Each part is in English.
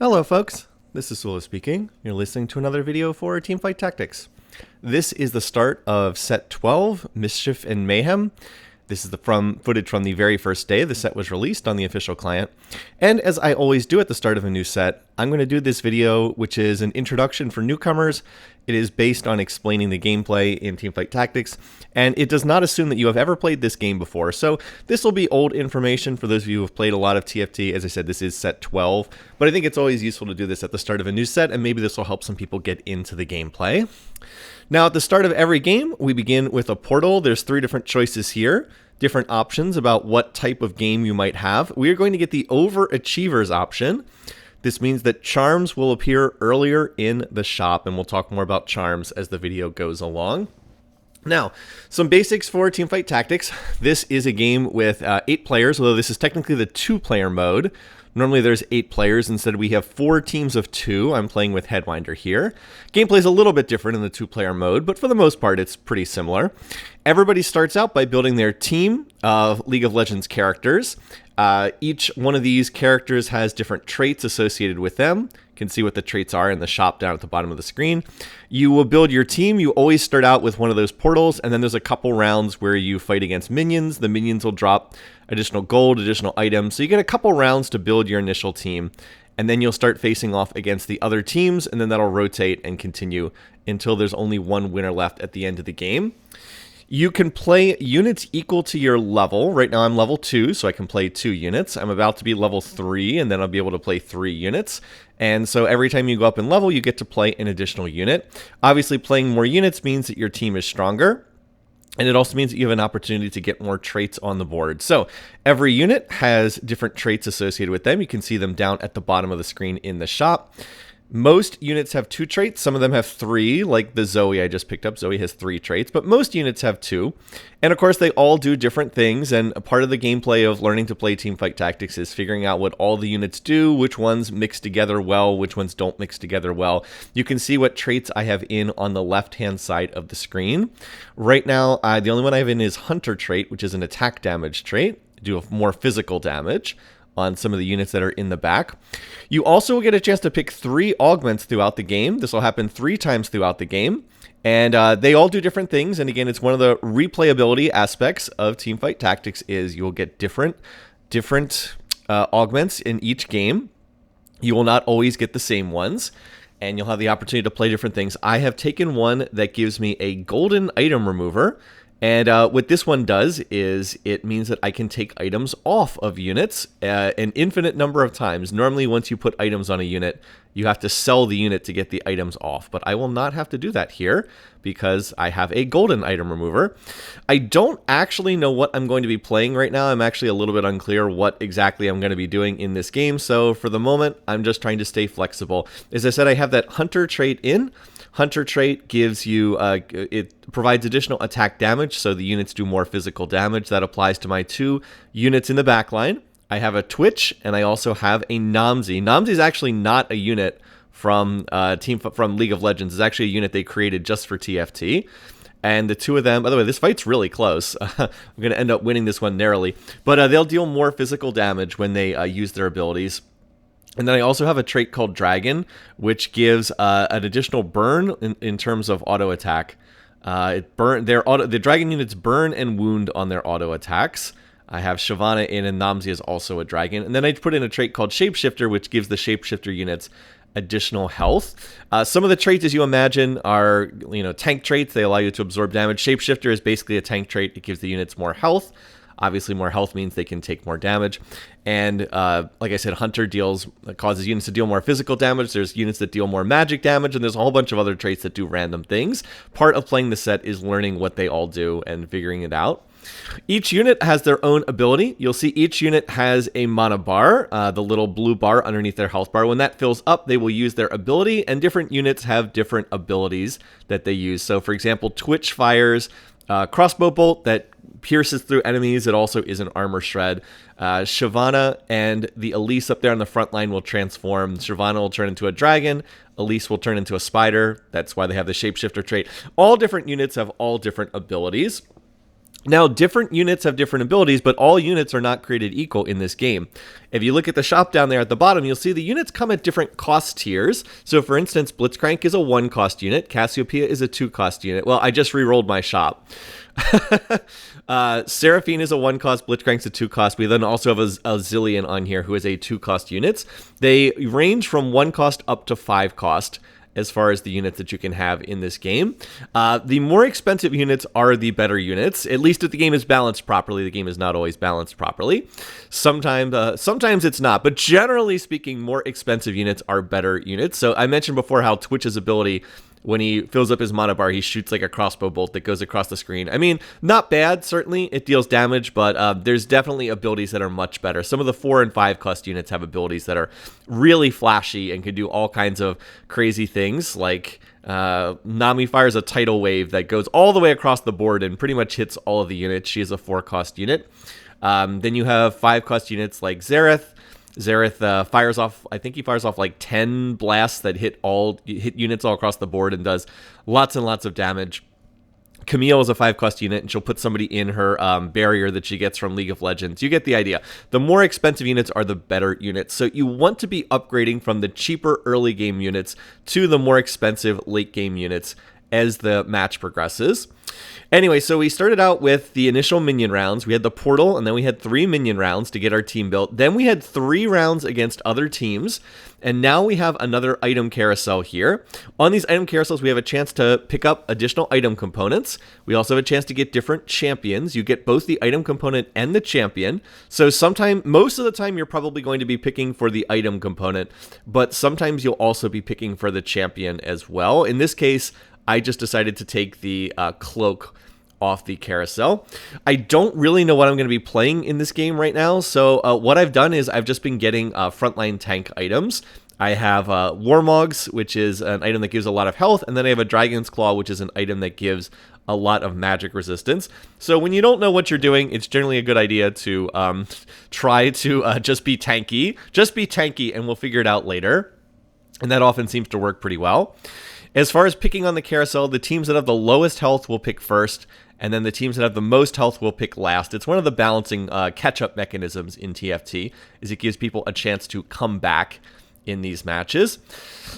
Hello folks, this is Sula speaking. You're listening to another video for Teamfight Tactics. This is the start of set 12, Mischief and Mayhem. This is the footage from the very first day the set was released on the official client. And as I always do at the start of a new set, I'm going to do this video, which is an introduction for newcomers. It is based on explaining the gameplay in Teamfight Tactics, and it does not assume that you have ever played this game before. So this will be old information for those of you who have played a lot of TFT. As I said, this is set 12, but I think it's always useful to do this at the start of a new set, and maybe this will help some people get into the gameplay. Now, at the start of every game, we begin with a portal. There's 3 different choices here, different options about what type of game you might have. We are going to get the Overachievers option. This means that charms will appear earlier in the shop, and we'll talk more about charms as the video goes along. Now, some basics for Teamfight Tactics. This is a game with 8 players, although this is technically the 2-player mode. Normally there's 8 players. Instead, we have 4 teams of 2. I'm playing with Headwinder here. Gameplay is a little bit different in the 2-player mode, but for the most part, it's pretty similar. Everybody starts out by building their team of League of Legends characters. Each one of these characters has different traits associated with them. You can see what the traits are in the shop down at the bottom of the screen. You will build your team. You always start out with one of those portals, and then there's a couple rounds where you fight against minions. The minions will drop additional gold, additional items. So you get a couple rounds to build your initial team, and then you'll start facing off against the other teams, and then that'll rotate and continue until there's only one winner left at the end of the game. You can play units equal to your level. Right now I'm level 2, so I can play 2 units. I'm about to be level 3, and then I'll be able to play 3 units. And so every time you go up in level, you get to play an additional unit. Obviously, playing more units means that your team is stronger. And it also means that you have an opportunity to get more traits on the board. So every unit has different traits associated with them. You can see them down at the bottom of the screen in the shop. Most units have 2 traits. Some of them have 3, like the Zoe I just picked up. Zoe has 3 traits, but most units have 2. And of course, they all do different things. And a part of the gameplay of learning to play Teamfight Tactics is figuring out what all the units do, which ones mix together well, which ones don't mix together well. You can see what traits I have in on the left-hand side of the screen. Right now, the only one I have in is Hunter trait, which is an attack damage trait. Do more physical damage on some of the units that are in the back. You also will get a chance to pick 3 augments throughout the game. This will happen 3 times throughout the game. And they all do different things. And again, it's one of the replayability aspects of Teamfight Tactics is you will get different augments in each game. You will not always get the same ones, and you'll have the opportunity to play different things. I have taken one that gives me a golden item remover. And what this one does is it means that I can take items off of units an infinite number of times. Normally, once you put items on a unit, you have to sell the unit to get the items off. But I will not have to do that here because I have a golden item remover. I don't actually know what I'm going to be playing right now. I'm actually a little bit unclear what exactly I'm going to be doing in this game. So for the moment, I'm just trying to stay flexible. As I said, I have that Hunter trait in. Hunter trait gives you, it provides additional attack damage, so the units do more physical damage. That applies to my 2 units in the backline. I have a Twitch, and I also have a Namzi. Namzi is actually not a unit from League of Legends. It's actually a unit they created just for TFT. And the 2 of them, by the way, this fight's really close. I'm going to end up winning this one narrowly. But they'll deal more physical damage when they use their abilities. And then I also have a trait called Dragon, which gives an additional burn in terms of auto attack. The Dragon units burn and wound on their auto attacks. I have Shyvana in, and Namzi is also a dragon. And then I put in a trait called Shapeshifter, which gives the Shapeshifter units additional health. Some of the traits, as you imagine, are tank traits. They allow you to absorb damage. Shapeshifter is basically a tank trait. It gives the units more health. Obviously, more health means they can take more damage. And like I said, Hunter causes units to deal more physical damage. There's units that deal more magic damage, and there's a whole bunch of other traits that do random things. Part of playing the set is learning what they all do and figuring it out. Each unit has their own ability. You'll see each unit has a mana bar, the little blue bar underneath their health bar. When that fills up, they will use their ability, and different units have different abilities that they use. So, for example, Twitch fires crossbow bolt that pierces through enemies. It also is an armor shred. Shyvana and the Elise up there on the front line will transform. Shyvana will turn into a dragon. Elise will turn into a spider. That's why they have the shapeshifter trait. All different units have all different abilities. Now, different units have different abilities, but all units are not created equal in this game. If you look at the shop down there at the bottom, you'll see the units come at different cost tiers. So, for instance, Blitzcrank is a 1-cost unit. Cassiopeia is a 2-cost unit. Well, I just re-rolled my shop. Seraphine is a 1-cost, Blitzcrank's a 2-cost. We then also have a Zillion on here who is a 2-cost units. They range from 1-cost up to 5-cost. As far as the units that you can have in this game. The more expensive units are the better units, at least if the game is balanced properly. The game is not always balanced properly. Sometimes it's not, but generally speaking, more expensive units are better units. So I mentioned before how Twitch's ability, when he fills up his mana bar, he shoots like a crossbow bolt that goes across the screen. I mean, not bad, certainly. It deals damage, but there's definitely abilities that are much better. Some of the 4 and 5 cost units have abilities that are really flashy and can do all kinds of crazy things, like Nami fires a tidal wave that goes all the way across the board and pretty much hits all of the units. She is a 4-cost unit. Then you have 5-cost units like Zareth. Zareth fires off, I think he fires off like 10 blasts that hit units all across the board and does lots and lots of damage. Camille is a 5-cost unit, and she'll put somebody in her barrier that she gets from League of Legends. You get the idea. The more expensive units are the better units. So you want to be upgrading from the cheaper early game units to the more expensive late game units as the match progresses. Anyway, so we started out with the initial minion rounds. We had the portal, and then we had 3 minion rounds to get our team built. Then we had 3 rounds against other teams, and now we have another item carousel here. On these item carousels, we have a chance to pick up additional item components. We also have a chance to get different champions. You get both the item component and the champion. So most of the time, you're probably going to be picking for the item component, but sometimes you'll also be picking for the champion as well. In this case, I just decided to take the cloak off the carousel. I don't really know what I'm going to be playing in this game right now, so what I've done is I've just been getting frontline tank items. I have Warmogs, which is an item that gives a lot of health, and then I have a Dragon's Claw, which is an item that gives a lot of magic resistance. So when you don't know what you're doing, it's generally a good idea to try to just be tanky. Just be tanky, and we'll figure it out later. And that often seems to work pretty well. As far as picking on the carousel, the teams that have the lowest health will pick first, and then the teams that have the most health will pick last. It's one of the balancing catch-up mechanisms in TFT, is it gives people a chance to come back in these matches.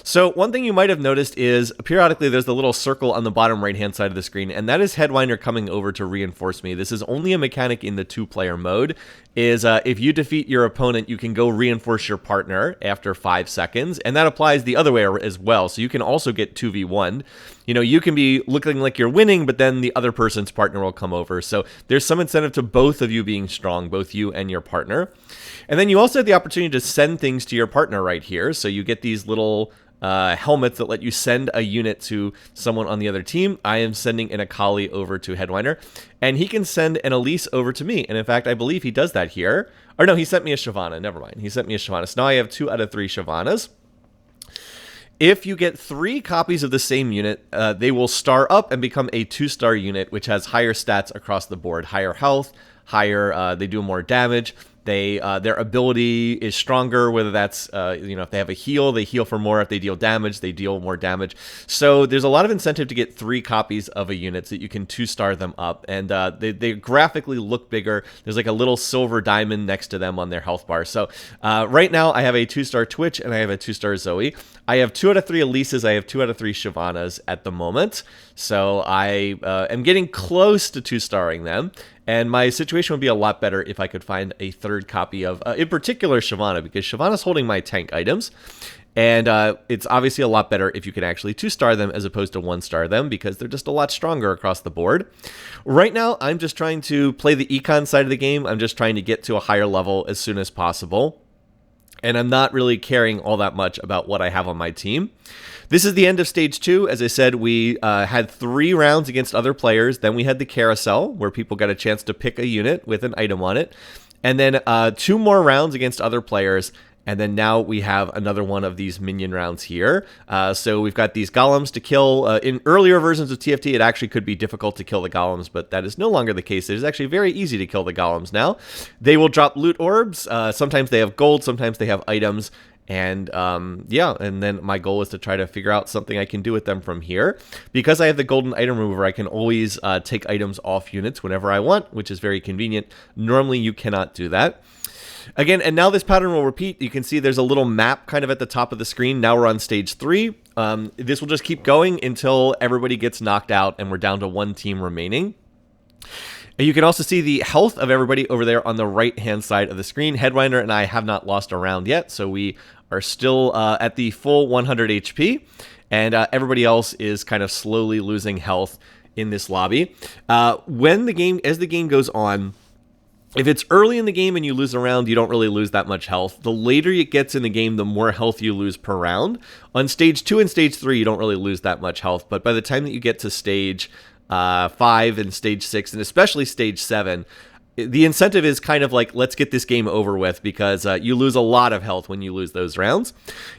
So one thing you might have noticed is periodically there's the little circle on the bottom right-hand side of the screen, and that is Headwinder coming over to reinforce me. This is only a mechanic in the 2-player mode, is if you defeat your opponent, you can go reinforce your partner after 5 seconds, and that applies the other way as well, so you can also get 2v1. You know, you can be looking like you're winning, but then the other person's partner will come over, so there's some incentive to both of you being strong, both you and your partner. And then you also have the opportunity to send things to your partner right here, so you get these little helmets that let you send a unit to someone on the other team. I am sending an Akali over to Headwinder, and he can send an Elise over to me. And in fact, I believe he does that here. Or no, he sent me a Shyvana. Never mind. He sent me a Shyvana. So now I have 2 out of 3 Shyvanas. If you get 3 copies of the same unit, they will star up and become a 2-star unit, which has higher stats across the board. Higher health, higher, they do more damage. Their ability is stronger, whether that's, if they have a heal, they heal for more. If they deal damage, they deal more damage. So there's a lot of incentive to get 3 copies of a unit so that you can 2-star them up. And they graphically look bigger. There's like a little silver diamond next to them on their health bar. So right now I have a 2-star Twitch and I have a 2-star Zoe. I have 2 out of 3 Elises. I have 2 out of 3 Shyvanas at the moment. So I am getting close to 2-starring them. And my situation would be a lot better if I could find a 3rd copy of, in particular, Shyvana, because Shyvana's holding my tank items. And it's obviously a lot better if you can actually 2-star them as opposed to 1-star them, because they're just a lot stronger across the board. Right now, I'm just trying to play the econ side of the game. I'm just trying to get to a higher level as soon as possible. And I'm not really caring all that much about what I have on my team. This is the end of Stage 2. As I said, we had 3 rounds against other players. Then we had the carousel, where people got a chance to pick a unit with an item on it. And then 2 more rounds against other players. And then now we have another one of these minion rounds here. So we've got these golems to kill. In earlier versions of TFT, it actually could be difficult to kill the golems, but that is no longer the case. It is actually very easy to kill the golems now. They will drop loot orbs. Sometimes they have gold, sometimes they have items. And yeah, and then my goal is to try to figure out something I can do with them from here. Because I have the golden item remover, I can always take items off units whenever I want, which is very convenient. Normally, you cannot do that. Again, and now this pattern will repeat. You can see there's a little map kind of at the top of the screen. Now we're on stage 3. This will just keep going until everybody gets knocked out and we're down to 1 team remaining. And you can also see the health of everybody over there on the right-hand side of the screen. Headwinder and I have not lost a round yet, so we are still at the full 100 HP. And everybody else is kind of slowly losing health in this lobby. As the game goes on, if it's early in the game and you lose a round, you don't really lose that much health. The later it gets in the game, the more health you lose per round. On stage 2 and stage 3, you don't really lose that much health. But by the time that you get to stage 5 and stage 6, and especially stage 7, the incentive is kind of like, let's get this game over with, because you lose a lot of health when you lose those rounds.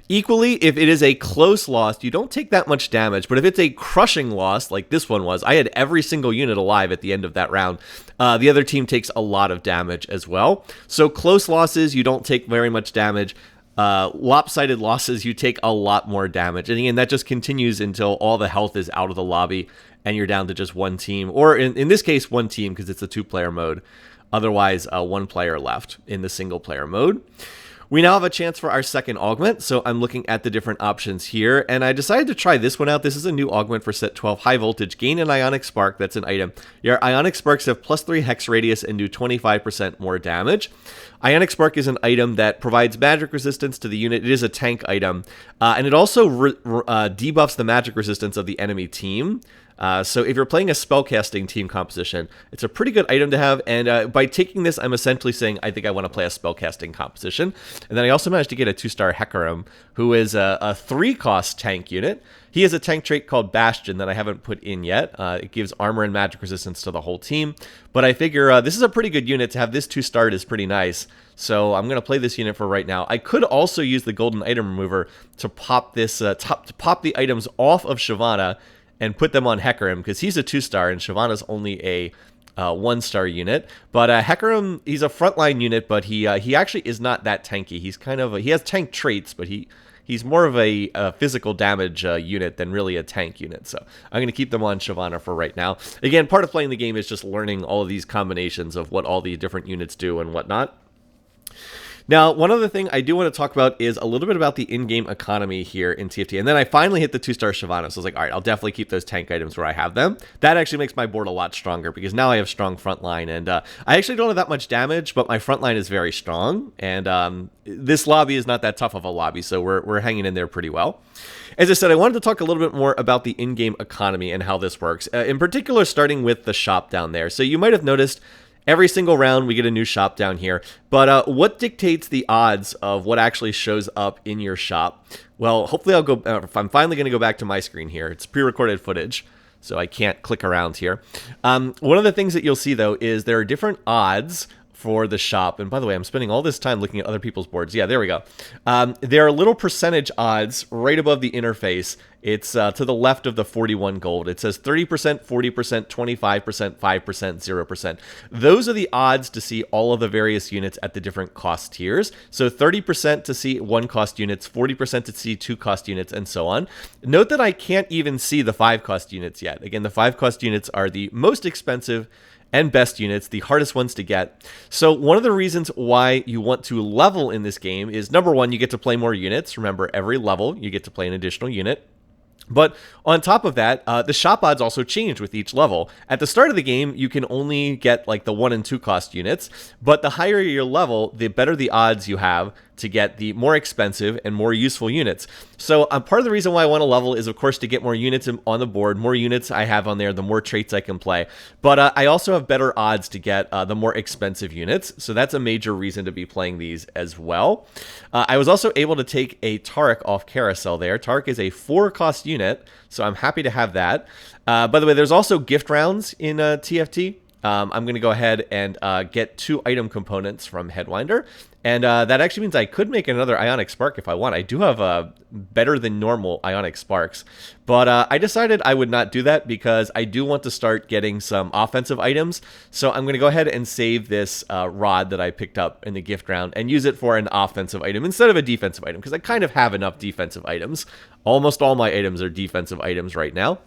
Equally, if it is a close loss, you don't take that much damage, but if it's a crushing loss, like this one was, I had every single unit alive at the end of that round, the other team takes a lot of damage as well. So close losses, you don't take very much damage. Lopsided losses, you take a lot more damage. And again, that just continues until all the health is out of the lobby and you're down to just 1 team, or in this case, 1 team, because it's a 2-player mode. Otherwise, 1 player left in the single player mode. We now have a chance for our second augment, so I'm looking at the different options here, and I decided to try this one out. This is a new augment for set 12, High Voltage. Gain an Ionic Spark, that's an item. Your Ionic Sparks have +3 hex radius and do 25% more damage. Ionic Spark is an item that provides magic resistance to the unit. It is a tank item, and it also debuffs the magic resistance of the enemy team. So if you're playing a spellcasting team composition, it's a pretty good item to have, and by taking this, I'm essentially saying I think I want to play a spellcasting composition. And then I also managed to get a 2-star Hecarim, who is a 3-cost tank unit. He has a tank trait called Bastion that I haven't put in yet. It gives armor and magic resistance to the whole team, but I figure this is a pretty good unit. To have this 2-star is pretty nice, so I'm going to play this unit for right now. I could also use the golden item remover to pop this, to pop the items off of Shyvana and put them on Hecarim, because he's a 2-star and Shyvana's only a 1-star unit. But Hecarim, he's a frontline unit, but he actually is not that tanky. He's kind of he has tank traits, but he's more of a physical damage unit than really a tank unit. So I'm going to keep them on Shyvana for right now. Again, part of playing the game is just learning all of these combinations of what all the different units do and whatnot. Now, one other thing I do want to talk about is a little bit about the in-game economy here in TFT. And then I finally hit the 2-star Shyvana, so I was like, all right, I'll definitely keep those tank items where I have them. That actually makes my board a lot stronger, because now I have strong frontline, and I actually don't have that much damage, but my frontline is very strong, and this lobby is not that tough of a lobby, so we're hanging in there pretty well. As I said, I wanted to talk a little bit more about the in-game economy and how this works, in particular starting with the shop down there. So you might have noticed every single round, we get a new shop down here. But what dictates the odds of what actually shows up in your shop? Well, hopefully I'll go, I'm finally going to go back to my screen here. It's pre-recorded footage, so I can't click around here. One of the things that you'll see, though, is there are different odds for the shop. And by the way, I'm spending all this time looking at other people's boards. Yeah, there we go. There are little percentage odds right above the interface. It's to the left of the 41 gold. It says 30%, 40%, 25%, 5%, 0%. Those are the odds to see all of the various units at the different cost tiers. So 30% to see 1-cost units, 40% to see 2-cost units, and so on. Note that I can't even see the 5-cost units yet. Again, the 5-cost units are the most expensive and best units, the hardest ones to get. So one of the reasons why you want to level in this game is, number one, you get to play more units. Remember, every level, you get to play an additional unit. But on top of that, the shop odds also change with each level. At the start of the game, you can only get like the 1 and 2 cost units, but the higher your level, the better the odds you have to get the more expensive and more useful units. So part of the reason why I want to level is, of course, to get more units on the board. More units I have on there, the more traits I can play. But I also have better odds to get the more expensive units. So that's a major reason to be playing these as well. I was also able to take a Taric off Carousel there. Taric is a 4-cost unit, so I'm happy to have that. By the way, there's also gift rounds in TFT. I'm going to go ahead and get 2 item components from Headwinder. And that actually means I could make another Ionic Spark if I want. I do have better than normal Ionic Sparks. But I decided I would not do that because I do want to start getting some offensive items. So I'm going to go ahead and save this rod that I picked up in the gift round and use it for an offensive item instead of a defensive item, because I kind of have enough defensive items. Almost all my items are defensive items right now.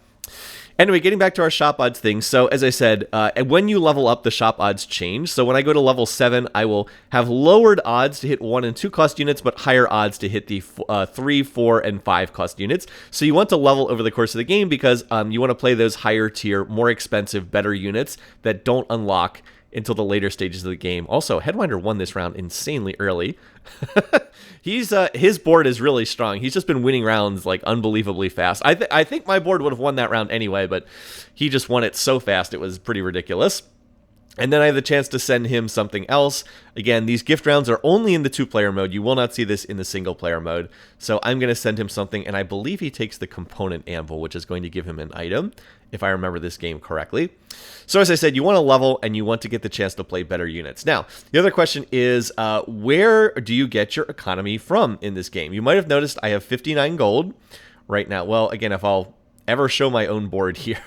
Anyway, getting back to our shop odds thing. So as I said, when you level up, the shop odds change. So when I go to level 7, I will have lowered odds to hit 1 and 2 cost units, but higher odds to hit the 3, 4, and 5 cost units. So you want to level over the course of the game because you want to play those higher tier, more expensive, better units that don't unlock until the later stages of the game. Also, Headwinder won this round insanely early. His board is really strong. He's just been winning rounds like unbelievably fast. I think my board would have won that round anyway, but he just won it so fast it was pretty ridiculous. And then I have the chance to send him something else. Again, these gift rounds are only in the 2-player mode. You will not see this in the single-player mode. So I'm going to send him something, and I believe he takes the component anvil, which is going to give him an item, if I remember this game correctly. So as I said, you want to level, and you want to get the chance to play better units. Now, the other question is, where do you get your economy from in this game? You might have noticed I have 59 gold right now. Well, again, if I'll ever show my own board here.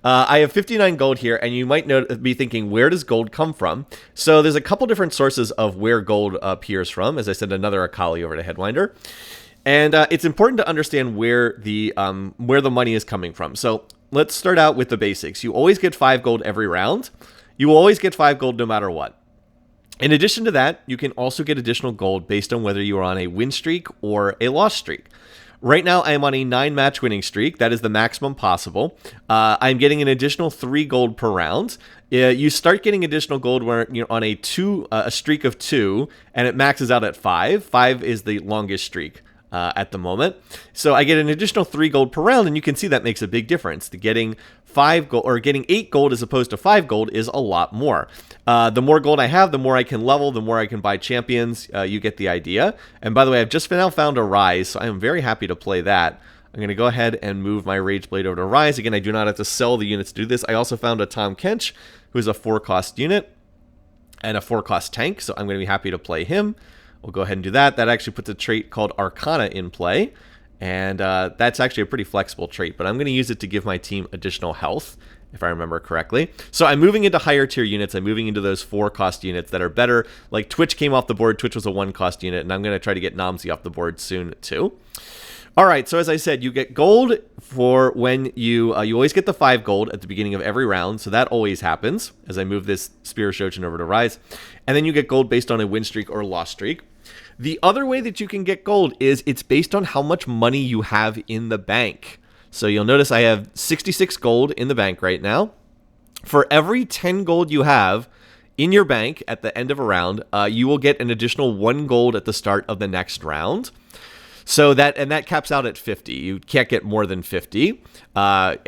I have 59 gold here, and you might be thinking, where does gold come from? So there's a couple different sources of where gold appears from. As I said, another Akali over to Headwinder. And it's important to understand where the money is coming from. So let's start out with the basics. You always get 5 gold every round. You will always get 5 gold no matter what. In addition to that, you can also get additional gold based on whether you are on a win streak or a loss streak. Right now, I am on a 9-match winning streak. That is the maximum possible. I'm getting an additional 3 gold per round. You start getting additional gold when you're on a streak of 2, and it maxes out at 5. 5 is the longest streak at the moment. So I get an additional 3 gold per round, and you can see that makes a big difference. Getting 5 gold or getting 8 gold as opposed to 5 gold is a lot more. The more gold I have, the more I can level, the more I can buy champions. You get the idea. And by the way, I've just now found a Rise, so I am very happy to play that. I'm going to go ahead and move my Rage Blade over to Rise. Again, I do not have to sell the units to do this. I also found a Tom Kench, who is a 4-cost unit and a 4-cost tank, so I'm going to be happy to play him. We'll go ahead and do that. That actually puts a trait called Arcana in play. And that's actually a pretty flexible trait, but I'm going to use it to give my team additional health, if I remember correctly. So I'm moving into higher tier units. I'm moving into those 4-cost units that are better. Like Twitch came off the board. Twitch was a 1-cost unit, and I'm going to try to get Namzi off the board soon, too. All right, so as I said, you get gold for when you always get the 5 gold at the beginning of every round, so that always happens as I move this Spear of Shojin over to Rise. And then you get gold based on a win streak or loss streak. The other way that you can get gold is it's based on how much money you have in the bank. So you'll notice I have 66 gold in the bank right now. For every 10 gold you have in your bank at the end of a round, you will get an additional 1 gold at the start of the next round. So that caps out at 50. You can't get more than 50. Gold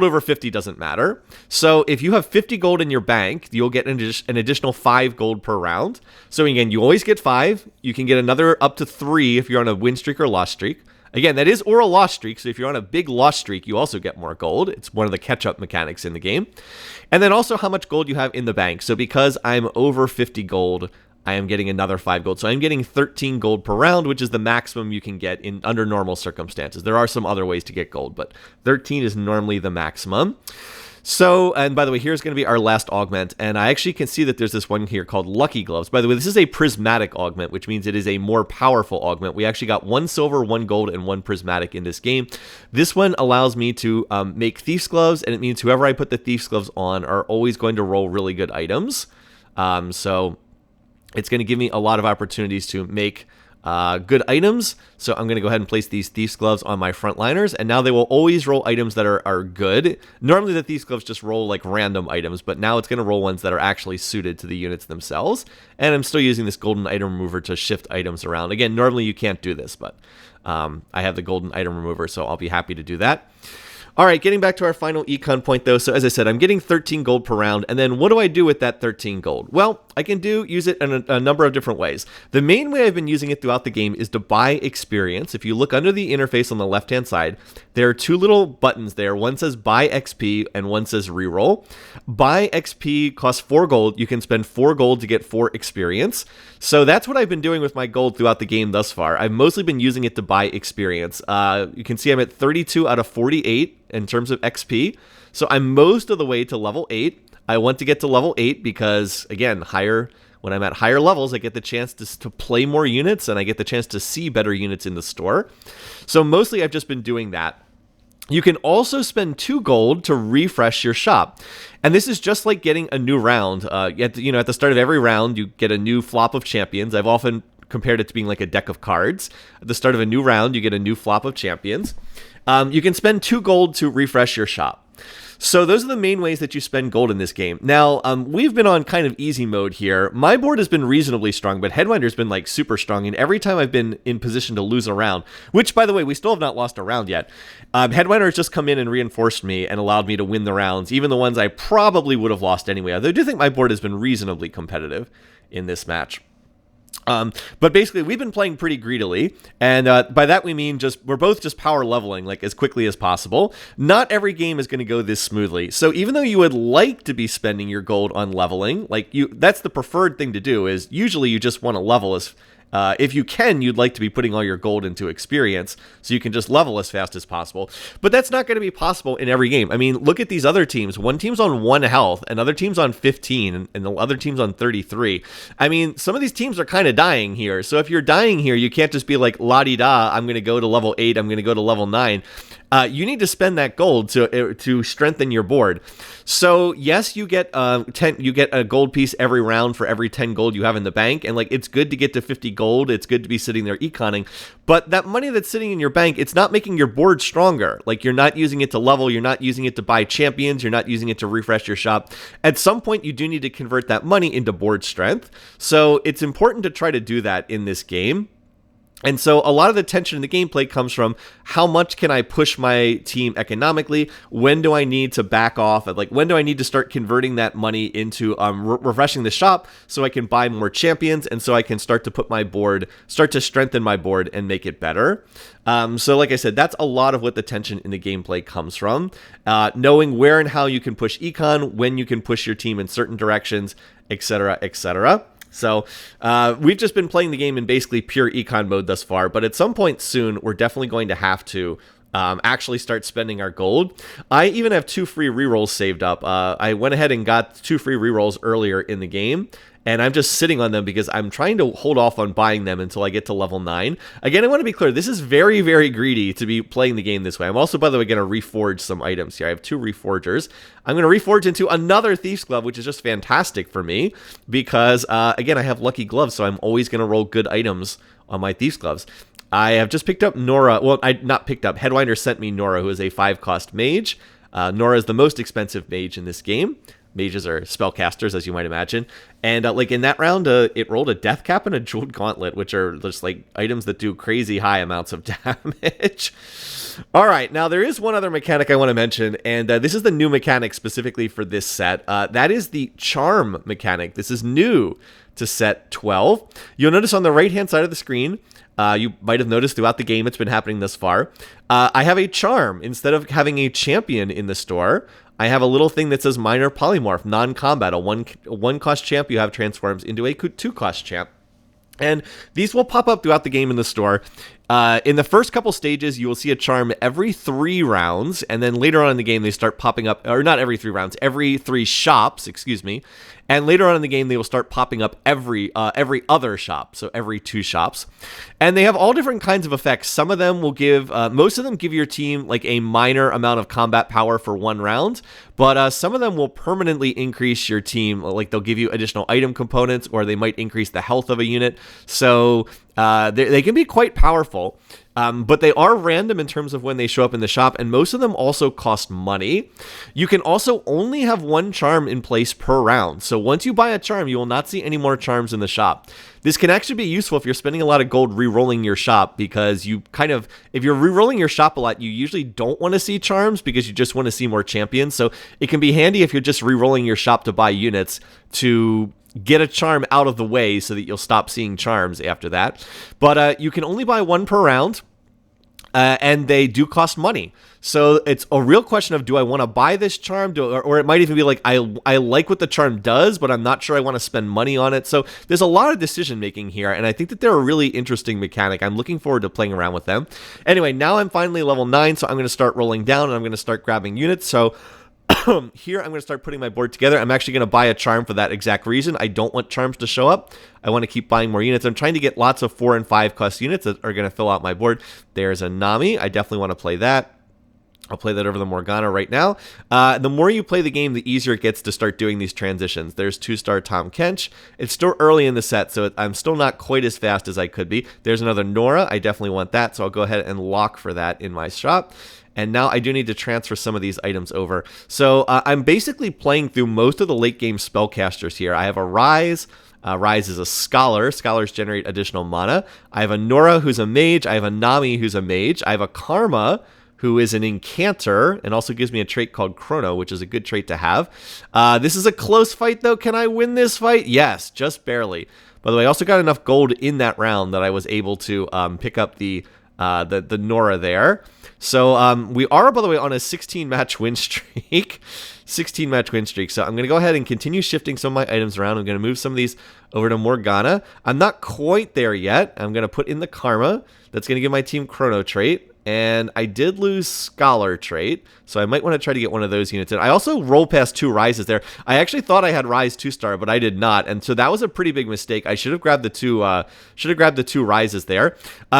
over 50 doesn't matter. So if you have 50 gold in your bank, you'll get an additional 5 gold per round. So again, you always get 5. You can get another up to 3 if you're on a win streak or loss streak. Again, that is or a loss streak. So if you're on a big loss streak, you also get more gold. It's one of the catch-up mechanics in the game. And then also how much gold you have in the bank. So because I'm over 50 gold, I am getting another 5 gold. So I'm getting 13 gold per round, which is the maximum you can get under normal circumstances. There are some other ways to get gold, but 13 is normally the maximum. So, and by the way, here's going to be our last augment, and I actually can see that there's this one here called Lucky Gloves. By the way, this is a prismatic augment, which means it is a more powerful augment. We actually got 1 silver, 1 gold, and 1 prismatic in this game. This one allows me to make Thief's Gloves, and it means whoever I put the Thief's Gloves on are always going to roll really good items. So it's going to give me a lot of opportunities to make good items. So I'm going to go ahead and place these Thief's Gloves on my frontliners, and now they will always roll items that are good. Normally the Thief's Gloves just roll like random items, but now it's going to roll ones that are actually suited to the units themselves. And I'm still using this golden item remover to shift items around. Again, normally you can't do this, but I have the golden item remover, so I'll be happy to do that. All right, getting back to our final econ point though. So as I said, I'm getting 13 gold per round. And then what do I do with that 13 gold? Well, I can use it in a number of different ways. The main way I've been using it throughout the game is to buy experience. If you look under the interface on the left-hand side, there are two little buttons there. One says buy XP and one says reroll. Buy XP costs 4 gold. You can spend 4 gold to get 4 experience. So that's what I've been doing with my gold throughout the game thus far. I've mostly been using it to buy experience. You can see I'm at 32 out of 48 in terms of XP. So I'm most of the way to level 8. I want to get to level 8 because, again, when I'm at higher levels, I get the chance to play more units and I get the chance to see better units in the store. So mostly I've just been doing that. You can also spend 2 gold to refresh your shop. And this is just like getting a new round. At the start of every round, you get a new flop of champions. I've often compared it to being like a deck of cards. At the start of a new round, you get a new flop of champions. You can spend 2 gold to refresh your shop. So those are the main ways that you spend gold in this game. Now, we've been on kind of easy mode here. My board has been reasonably strong, but Headwinder's been like super strong. And every time I've been in position to lose a round, which by the way, we still have not lost a round yet. Headwinder has just come in and reinforced me and allowed me to win the rounds, even the ones I probably would have lost anyway. Although I do think my board has been reasonably competitive in this match. But basically, we've been playing pretty greedily, and by that we mean we're both just power leveling like as quickly as possible. Not every game is going to go this smoothly. So even though you would like to be spending your gold on leveling, that's the preferred thing to do. Is usually you just want to level as if you can, you'd like to be putting all your gold into experience so you can just level as fast as possible. But that's not going to be possible in every game. I mean, look at these other teams. One team's on 1 health, another team's on 15, and the other team's on 33. I mean, some of these teams are kind of dying here. So if you're dying here, you can't just be like, la-di-da, I'm going to go to level 8, I'm going to go to level 9. You need to spend that gold to strengthen your board. So yes, you get a gold piece every round for every 10 gold you have in the bank, and it's good to get to 50 gold. It's good to be sitting there econing, but that money that's sitting in your bank, it's not making your board stronger. You're not using it to level, you're not using it to buy champions, you're not using it to refresh your shop. At some point, you do need to convert that money into board strength. So it's important to try to do that in this game. And so a lot of the tension in the gameplay comes from how much can I push my team economically? When do I need to back off? When do I need to start converting that money into refreshing the shop so I can buy more champions and so I can start to strengthen my board and make it better? So like I said, that's a lot of what the tension in the gameplay comes from. Knowing where and how you can push econ, when you can push your team in certain directions, etc., etc. So we've just been playing the game in basically pure econ mode thus far, but at some point soon, we're definitely going to have to actually start spending our gold. I even have 2 free rerolls saved up. I went ahead and got 2 free rerolls earlier in the game, and I'm just sitting on them because I'm trying to hold off on buying them until I get to level 9. Again, I want to be clear, this is very, very greedy to be playing the game this way. I'm also, by the way, going to reforge some items here. I have 2 reforgers. I'm going to reforge into another Thief's Glove, which is just fantastic for me because, again, I have lucky gloves, so I'm always going to roll good items on my Thief's Gloves. I have just picked up Nora. Well, not picked up. Headwinder sent me Nora, who is a 5-cost mage. Nora is the most expensive mage in this game. Mages are spellcasters, as you might imagine. And in that round, it rolled a Death Cap and a Jeweled Gauntlet, which are just items that do crazy high amounts of damage. All right, now there is one other mechanic I want to mention, and this is the new mechanic specifically for this set. That is the Charm mechanic. This is new to set 12. You'll notice on the right-hand side of the screen, you might have noticed throughout the game it's been happening thus far, I have a charm. Instead of having a champion in the store, I have a little thing that says Minor Polymorph, non-combat. A one-cost champ you have transforms into a 2-cost champ. And these will pop up throughout the game in the store. In the first couple stages, you will see a charm every 3 rounds, and then later on in the game, they start popping up, or not every 3 rounds, every 3 shops, excuse me. And later on in the game, they will start popping up every other shop, so every 2 shops. And they have all different kinds of effects. Some of them will give, most of them give your team a minor amount of combat power for 1 round, but some of them will permanently increase your team. They'll give you additional item components, or they might increase the health of a unit. So They can be quite powerful, but they are random in terms of when they show up in the shop, and most of them also cost money. You can also only have one charm in place per round, so once you buy a charm, you will not see any more charms in the shop. This can actually be useful if you're spending a lot of gold re-rolling your shop, because you kind of, if you're re-rolling your shop a lot, you usually don't want to see charms because you just want to see more champions. So it can be handy if you're just re-rolling your shop to buy units to get a charm out of the way so that you'll stop seeing charms after that. But you can only buy one per round. And they do cost money. So it's a real question of, do I want to buy this charm? Or it might even be like, I like what the charm does, but I'm not sure I want to spend money on it. So there's a lot of decision making here, and I think that they're a really interesting mechanic. I'm looking forward to playing around with them. Anyway, now I'm finally level 9, so I'm going to start rolling down, and I'm going to start grabbing units. So here, I'm going to start putting my board together. I'm actually going to buy a charm for that exact reason. I don't want charms to show up. I want to keep buying more units. I'm trying to get lots of 4 and 5 cost units that are going to fill out my board. There's a Nami. I definitely want to play that. I'll play that over the Morgana right now. The more you play the game, the easier it gets to start doing these transitions. There's 2-star Tom Kench. It's still early in the set, so I'm still not quite as fast as I could be. There's another Nora. I definitely want that, so I'll go ahead and lock for that in my shop. And now I do need to transfer some of these items over. So I'm basically playing through most of the late game spellcasters here. I have a Rise. Rise is a Scholar. Scholars generate additional mana. I have a Nora, who's a mage. I have a Nami, who's a mage. I have a Karma, who is an Incanter, and also gives me a trait called Chrono, which is a good trait to have. This is a close fight, though. Can I win this fight? Yes, just barely. By the way, I also got enough gold in that round that I was able to pick up the Nora there. So we are, by the way, on a 16-match win streak. 16-match win streak. So I'm going to go ahead and continue shifting some of my items around. I'm going to move some of these over to Morgana. I'm not quite there yet. I'm going to put in the Karma. That's going to give my team Chrono trait. And I did lose Scholar trait, so I might want to try to get one of those units in. I also rolled past 2 Rises there. I actually thought I had Rise 2-star, but I did not, and so that was a pretty big mistake. I should have grabbed the two Rises there.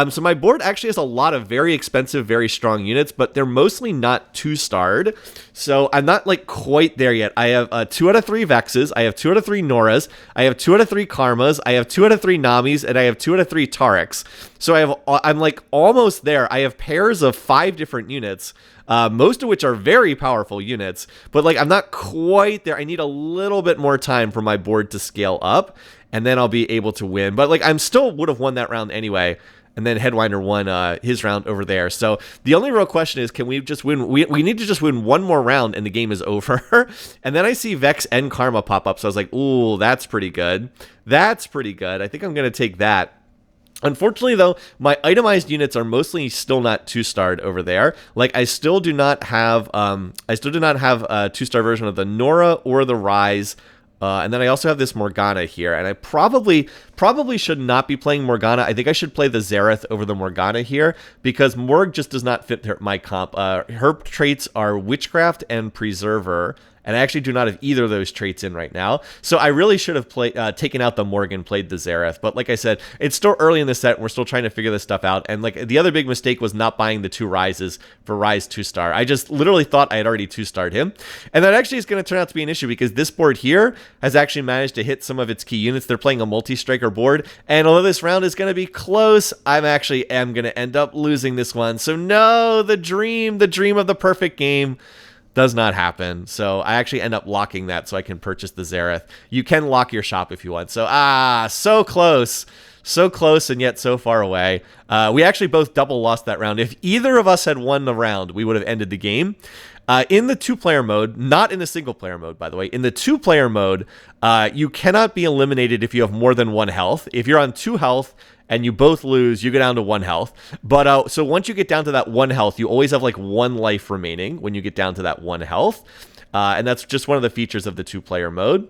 So my board actually has a lot of very expensive, very strong units, but they're mostly not 2-starred. So I'm not like quite there yet. I have 2 out of 3 Vexes. I have 2 out of 3 Noras. I have 2 out of 3 Karmas. I have 2 out of 3 Namis, and I have 2 out of 3 Tariks. So I'm like almost there. I have pairs of 5 different units, most of which are very powerful units, but like I'm not quite there. I need a little bit more time for my board to scale up, and then I'll be able to win. But like I'm still would have won that round anyway. And then Headwinder won his round over there. So the only real question is, can we just win? We need to just win one more round and the game is over. And then I see Vex and Karma pop up. So I was like, ooh, that's pretty good. That's pretty good. I think I'm going to take that. Unfortunately, though, my itemized units are mostly still not 2-starred over there. Like, I still do not have a 2-star version of the Nora or the Rise. And then I also have this Morgana here, and I probably should not be playing Morgana. I think I should play the Zareth over the Morgana here, because Morg just does not fit my comp. Her traits are Witchcraft and Preserver, and I actually do not have either of those traits in right now. So I really should have taken out the Morg and played the Zareth. But like I said, it's still early in the set, and we're still trying to figure this stuff out. And like the other big mistake was not buying the 2 Rises for Rise 2-star. I just literally thought I had already 2-starred him. And that actually is going to turn out to be an issue, because this board here has actually managed to hit some of its key units. They're playing a multi-striker board, and although this round is going to be close, I'm actually going to end up losing this one. So no, the dream of the perfect game does not happen. So I actually end up locking that so I can purchase the Zareth. You can lock your shop if you want. So, so close. So close and yet so far away. We actually both double lost that round. If either of us had won the round, we would have ended the game. In the 2-player mode, not in the single-player mode, by the way, in the 2-player mode, you cannot be eliminated if you have more than 1 health. If you're on 2 health and you both lose, you go down to 1 health. But so once you get down to that 1 health, you always have like 1 life remaining when you get down to that 1 health. And that's just one of the features of the 2-player mode.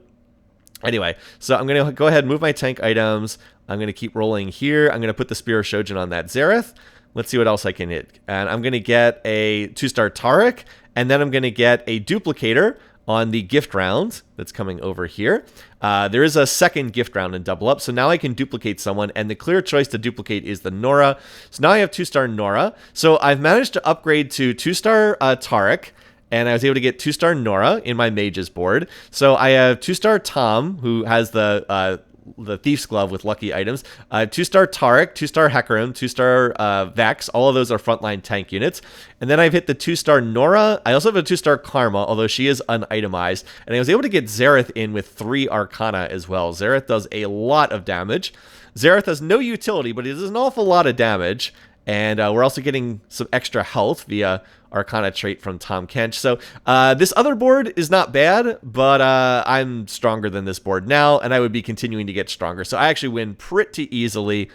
Anyway, so I'm going to go ahead and move my tank items. I'm going to keep rolling here. I'm going to put the Spear of Shojin on that Zareth. Let's see what else I can hit. And I'm going to get a 2-star Taric, and then I'm going to get a Duplicator on the gift round that's coming over here. There is a second gift round in Double Up, so now I can duplicate someone, and the clear choice to duplicate is the Nora. So now I have 2-star Nora. So I've managed to upgrade to 2-star Taric, and I was able to get 2-star Nora in my mage's board. So I have 2-star Tom, who has the the Thief's Glove with lucky items. 2-star Tarek, 2-star Hecarim, 2-star Vex. All of those are frontline tank units. And then I've hit the 2-star Nora. I also have a 2-star Karma, although she is unitemized. And I was able to get Xerath in with 3 Arcana as well. Xerath does a lot of damage. Xerath has no utility, but it does an awful lot of damage. And we're also getting some extra health via Arcana trait from Tom Kench. So this other board is not bad, but I'm stronger than this board now, and I would be continuing to get stronger. So I actually win pretty easily,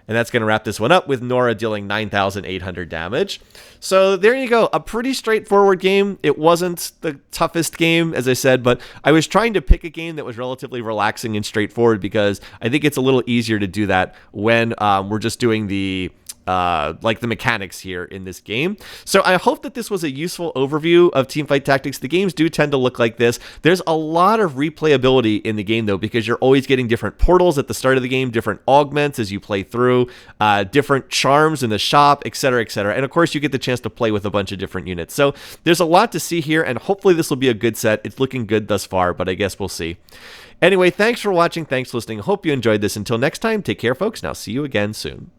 and that's going to wrap this one up with Nora dealing 9,800 damage. So there you go. A pretty straightforward game. It wasn't the toughest game, as I said, but I was trying to pick a game that was relatively relaxing and straightforward because I think it's a little easier to do that when we're just doing the mechanics here in this game. So I hope that this was a useful overview of Teamfight Tactics. The games do tend to look like this. There's a lot of replayability in the game though, because you're always getting different portals at the start of the game, different augments as you play through, different charms in the shop, etc., etc. And of course you get the chance to play with a bunch of different units. So there's a lot to see here, and hopefully this will be a good set. It's looking good thus far, but I guess we'll see. Anyway, thanks for watching. Thanks for listening. Hope you enjoyed this. Until next time, take care, folks, and I'll see you again soon.